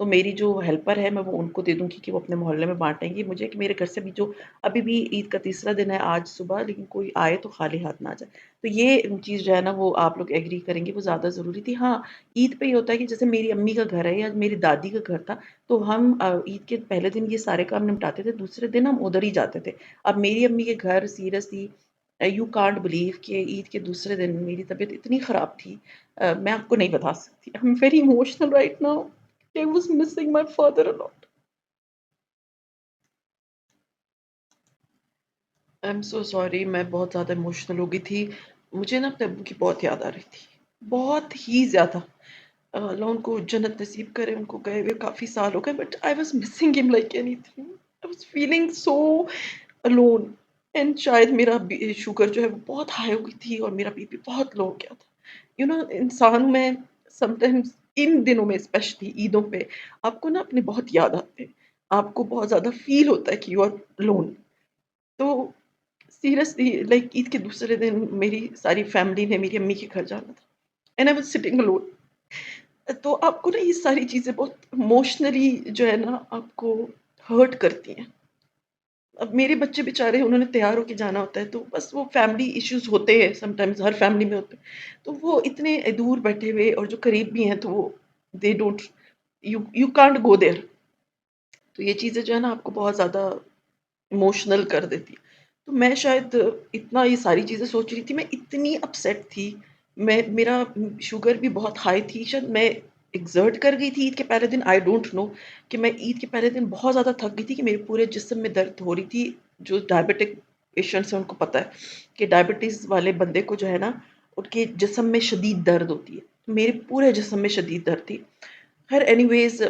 تو میری جو ہیلپر ہے میں وہ ان کو دے دوں گی کہ وہ اپنے محلے میں بانٹیں گی مجھے، کہ میرے گھر سے بھی جو ابھی بھی عید کا تیسرا دن ہے آج صبح، لیکن کوئی آئے تو خالی ہاتھ نہ جائے۔ تو یہ چیز جو ہے نا وہ آپ لوگ ایگری کریں گے وہ زیادہ ضروری تھی۔ ہاں، عید پہ یہ ہوتا ہے کہ جیسے میری امی کا گھر ہے یا میری دادی کا گھر تھا، تو ہم عید کے پہلے دن یہ سارے کام نپٹاتے تھے، دوسرے دن ہم ادھر ہی جاتے تھے۔ اب میری امی کے گھر سیریسلی یو کانٹ بلیو کہ عید کے دوسرے دن میری طبیعت اتنی خراب تھی، میں آپ کو نہیں بتا سکتی۔ I'm very emotional right now. I was missing my father a lot. I'm so sorry، میں بہت زیادہ ایموشنل ہو گئی تھی۔ مجھے نا اپنے ابو کی بہت یاد آ رہی تھی، بہت ہی زیادہ۔ اللہ ان کو جنت نصیب کرے، ان کو گئے ہوئے کافی سال ہو گئے، بٹ آئی واز مسنگ ہم like any thing. I was feeling so alone, and شاید میرا شوگر جو ہے وہ بہت ہائی ہو گئی تھی اور میرا بی پی بہت لو ہو گیا تھا۔ یو نو انسان میں سم ٹائمز ان دنوں میں اسپیشلی عیدوں پہ آپ کو نا اپنے بہت یاد آتے ہیں، آپ کو بہت زیادہ فیل ہوتا ہے کہ یو آر لون۔ تو سیریسلی لائک عید کے دوسرے دن میری ساری فیملی نے میری امی کے گھر جانا تھا، and I was sitting alone. تو آپ کو نا یہ ساری چیزیں بہت ایموشنلی جو ہے نا آپ کو ہرٹ کرتی ہیں۔ اب میرے بچے بےچارے انہوں نے تیار ہو کے جانا ہوتا ہے، تو بس وہ فیملی ایشوز ہوتے ہیں، سم ٹائمز ہر فیملی میں ہوتے ہیں، تو وہ اتنے دور بیٹھے ہوئے اور جو قریب بھی ہیں تو وہ they don't, you can't go there. تو یہ چیزیں جو ہے نا آپ کو بہت زیادہ ایموشنل کر دیتی۔ تو میں شاید اتنا یہ ساری چیزیں سوچ رہی تھی، میں اتنی اپسیٹ تھی، میں میرا شوگر بھی بہت ہائی تھی، شاید میں ایگزرٹ کر گئی تھی عید کے پہلے دن، آئی ڈونٹ نو، کہ میں عید کے پہلے دن بہت زیادہ تھک گئی تھی کہ میرے پورے جسم میں درد ہو رہی تھی۔ جو ڈائبٹک پیشنٹس ہیں ان کو پتہ ہے کہ ڈائبٹیز والے بندے کو جو ہے نا ان کے جسم میں شدید درد ہوتی ہے، میرے پورے جسم میں شدید درد تھی۔ خیر anyways,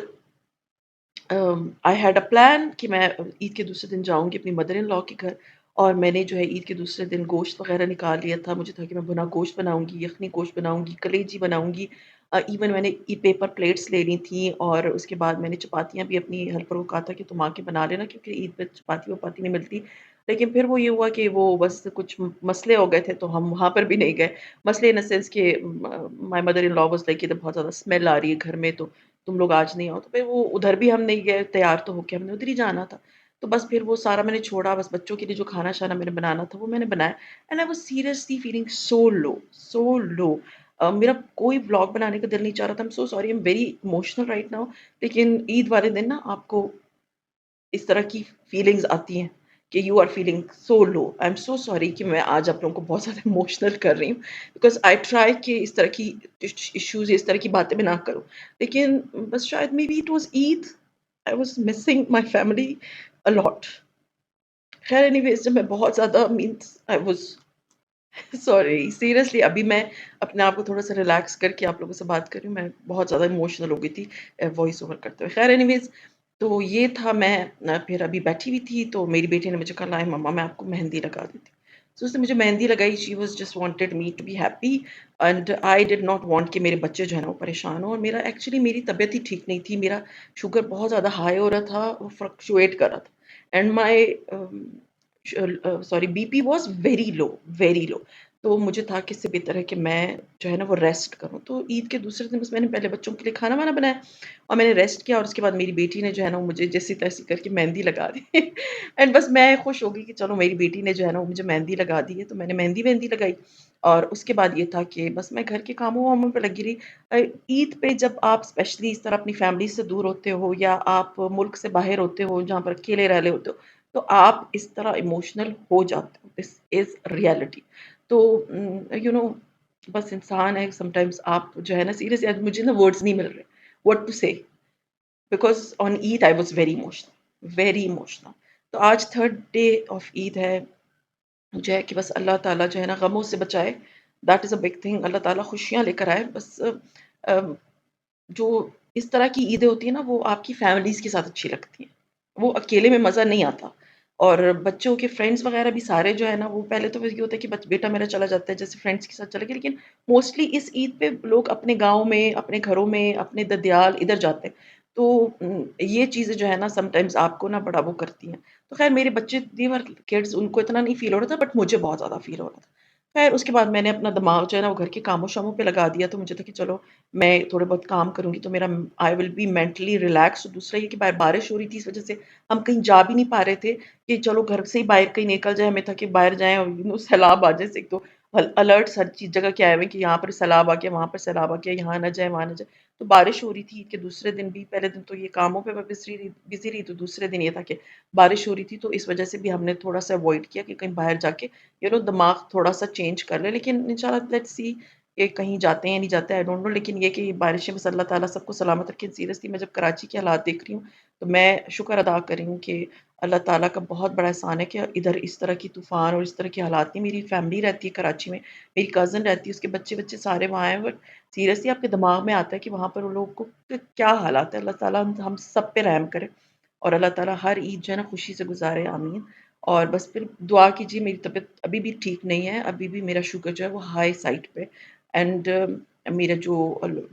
I had a plan کہ میں عید کے دوسرے دن جاؤں گی اپنی مدر ان لا کے گھر، اور میں نے جو ہے عید کے دوسرے دن گوشت وغیرہ نکال لیا تھا، مجھے تھا کہ میں بھنا گوشت بناؤں گی، یخنی گوشت بناؤں گی، کلیجی بناؤں گی، ایون میں نے پیپر پلیٹس لینی تھیں، اور اس کے بعد میں نے چپاتیاں بھی اپنی ہیلپر کو کہا تھا کہ تم آ کے بنا لینا، کیونکہ عید پہ چپاتی وپاتی نہیں ملتی۔ لیکن پھر وہ یہ ہوا کہ وہ بس کچھ مسئلے ہو گئے تھے تو ہم وہاں پر بھی نہیں گئے۔ مسئلے ان سینس کہ my mother in law was like ادھر بہت زیادہ اسمیل آ رہی ہے گھر میں، تو تم لوگ آج نہیں آؤ، تو پھر وہ ادھر بھی ہم نہیں گئے، تیار تو ہو کے ہم نے ادھر ہی جانا تھا۔ تو بس پھر وہ سارا میں نے چھوڑا، بس بچوں کے لیے جو کھانا شانا میں نے بنانا تھا وہ میں نے بنایا، and I was seriously feeling so low, so low. میرا کوئی ولاگ بنانے کا دل نہیں چاہ رہا تھا، I'm so sorry, I'm very emotional right now. لیکن عید والے دن نا آپ کو اس طرح کی فیلنگز آتی ہیں کہ you are feeling so low. I am so sorry کہ میں آج آپ لوگوں کو بہت زیادہ ایموشنل کر رہی ہوں، بیکاز آئی ٹرائی کہ اس طرح کی ایشوز، اس طرح کی باتیں میں نہ کروں، لیکن بس شاید maybe it was Eid, I was missing my family a lot. خیر اینی ویز، جب میں بہت زیادہ means I was sorry seriously, ابھی میں اپنے آپ کو تھوڑا سا ریلیکس کر کے آپ لوگوں سے بات کر رہی ہوں، میں بہت زیادہ ایموشنل ہو گئی تھی وائس اوور کرتے ہوئے۔ خیر اینی ویز، تو یہ تھا، میں پھر ابھی بیٹھی ہوئی تھی تو میری بیٹی نے مجھے کہا لائے مما میں آپ کو مہندی لگا دیتی ہوں۔ تو اس نے مجھے مہندی لگائی، she was just wanted me to be happy, and I did not want کہ میرے بچے جو ہے نا وہ پریشان ہوں، اور میرا ایکچولی میری طبیعت ہی ٹھیک نہیں تھی، میرا شوگر بہت زیادہ ہائی ہو رہا تھا، وہ فلکچویٹ کر رہا تھا، and my sorry B P was very low, very low. تو مجھے تھا کہ اس سے بہتر ہے کہ میں جو ہے نا وہ ریسٹ کروں۔ تو عید کے دوسرے دن بس میں نے پہلے بچوں کے لیے کھانا وانا بنایا اور میں نے ریسٹ کیا، اور اس کے بعد میری بیٹی نے جو ہے نا وہ مجھے جیسی تیسی کر کے مہندی لگا دی اینڈ بس میں خوش ہو گئی کہ چلو میری بیٹی نے جو ہے نا وہ مجھے مہندی لگا دی ہے، تو میں نے مہندی مہندی لگائی، اور اس کے بعد یہ تھا کہ بس میں گھر کے کاموں واموں پہ لگی رہی۔ عید پہ جب آپ اسپیشلی اس طرح اپنی فیملی سے دور ہوتے ہو، یا آپ ملک سے باہر ہوتے ہو جہاں پر اکیلے رہ رہے ہوتے ہو، تو آپ اس طرح ایموشنل ہو جاتے ہو، دس از ریئلٹی۔ تو یو نو بس انسان ہے، سم ٹائمز آپ جو ہے نا سیریسلی آج مجھے نا ورڈز نہیں مل رہے what to say، because on Eid I was very emotional, very emotional. تو آج تھرڈ ڈے آف عید ہے، جو ہے کہ بس اللہ تعالیٰ جو ہے نا غموں سے بچائے، that is a big thing, اللہ تعالیٰ خوشیاں لے کر آئے بس۔ جو اس طرح کی عیدیں ہوتی ہیں نا وہ آپ کی فیملیز کے ساتھ اچھی لگتی ہیں، وہ اکیلے میں مزہ نہیں آتا۔ اور بچوں کے فرینڈس وغیرہ بھی سارے جو ہے نا وہ پہلے تو یہ ہوتا ہے کہ بیٹا میرا چلا جاتا ہے جیسے فرینڈس کے ساتھ چلے گیا، لیکن موسٹلی اس عید پہ لوگ اپنے گاؤں میں، اپنے گھروں میں، اپنے ددیال ادھر جاتے ہیں، تو یہ چیزیں جو ہے نا سم ٹائمز آپ کو نا بڑا وہ کرتی ہیں۔ تو خیر میرے بچے دیور کڈز ان کو اتنا نہیں فیل ہو رہا تھا، بٹ مجھے بہت زیادہ فیل ہو رہا تھا۔ خیر اس کے بعد میں نے اپنا دماغ جو ہے نا وہ گھر کے کاموں شاموں پہ لگا دیا، تو مجھے تھا کہ چلو میں تھوڑے بہت کام کروں گی تو میرا آئی ول بی مینٹلی ریلیکس. دوسرا یہ کہ باہر بارش ہو رہی تھی، اس وجہ سے ہم کہیں جا بھی نہیں پا رہے تھے کہ چلو گھر سے ہی باہر کہیں نکل جائے. ہمیں تھا کہ باہر جائیں اور سیلاب آ جائے. ایک تو الرٹس ہر چیز جگہ کیا ہے کہ یہاں پر سیلاب آ گیا، وہاں پر سیلاب آ گیا، یہاں نہ جائے وہاں نہ جائے. تو بارش ہو رہی تھی عید کے دوسرے دن بھی. پہلے دن تو یہ کاموں پہ میں بزی رہی، تو دوسرے دن یہ تھا کہ بارش ہو رہی تھی، تو اس وجہ سے بھی ہم نے تھوڑا سا اوائڈ کیا کہ کہیں باہر جا کے دماغ تھوڑا سا چینج کر لے. لیکن انشاءاللہ لیٹس سی کہ کہیں جاتے ہیں یا نہیں جاتے آئی ڈونٹ نو. لیکن یہ کہ بارشیں بس اللہ تعالیٰ سب کو سلامت رکھے. سیریسلی میں جب کراچی کے حالات دیکھ رہی ہوں تو میں شکر ادا کر رہی ہوں کہ اللہ تعالیٰ کا بہت بڑا احسان ہے کہ ادھر اس طرح کی طوفان اور اس طرح کے حالات نہیں. میری فیملی رہتی ہے کراچی میں، میری کزن رہتی ہے، اس کے بچے بچے سارے وہاں ہیں. بٹ سیریسلی آپ کے دماغ میں آتا ہے کہ وہاں پر ان لوگوں کو کیا حالات ہے. اللہ تعالیٰ ہم سب پہ رحم کرے اور اللہ تعالیٰ ہر عید جو ہے نا خوشی سے گزارے. آمین. اور بس پھر دعا کیجیے. میری طبیعت ابھی بھی ٹھیک نہیں ہے، ابھی بھی میرا شوگر جو ہے وہ ہائی سائڈ پہ. اینڈ میرا جو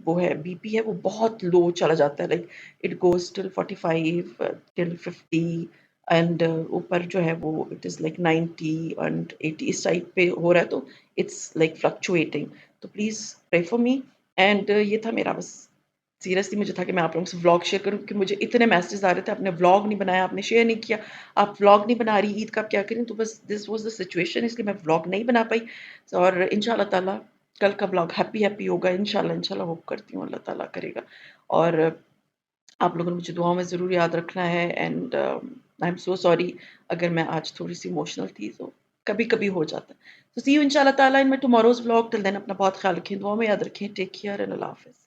وہ ہے بی پی ہے وہ بہت لو چلا جاتا ہے. Like it goes till 45 till 50 and اوپر جو ہے وہ اٹ از لائک 90 اینڈ 80 اس ٹائپ پہ ہو رہا ہے. تو اٹس لائک فلکچویٹنگ. تو please pray for me. And یہ تھا میرا بس سیریسلی مجھے تھا کہ میں آپ لوگوں سے ولاگ شیئر کروں کہ مجھے اتنے میسیجز آ رہے تھے. آپ نے ولاگ نہیں بنایا، آپ نے شیئر نہیں کیا، آپ ولاگ نہیں بنا رہی، عید کا آپ کیا کریں. تو بس دس واز دا سچویشن، اس لیے میں ولاگ نہیں بنا پائی. اور ان شاء اللہ تعالیٰ کل کا ولاگ ہیپی ہوگا انشاءاللہ. انشاءاللہ ہوپ کرتی ہوں اللہ تعالیٰ کرے گا. اور آپ لوگوں نے مجھے دعاؤں میں ضرور یاد رکھنا ہے. And I am so sorry اگر میں آج تھوڑی سی ایموشنل تھی، تو کبھی کبھی ہو جاتا ہے. تو سی یو ان شاء اللہ تعالیٰ ان مائی ٹماروز ولاگ. ٹل دین اپنا بہت خیال رکھیں، دعاؤں میں یاد رکھیں. ٹیک کیئر اینڈ اللہ حافظ.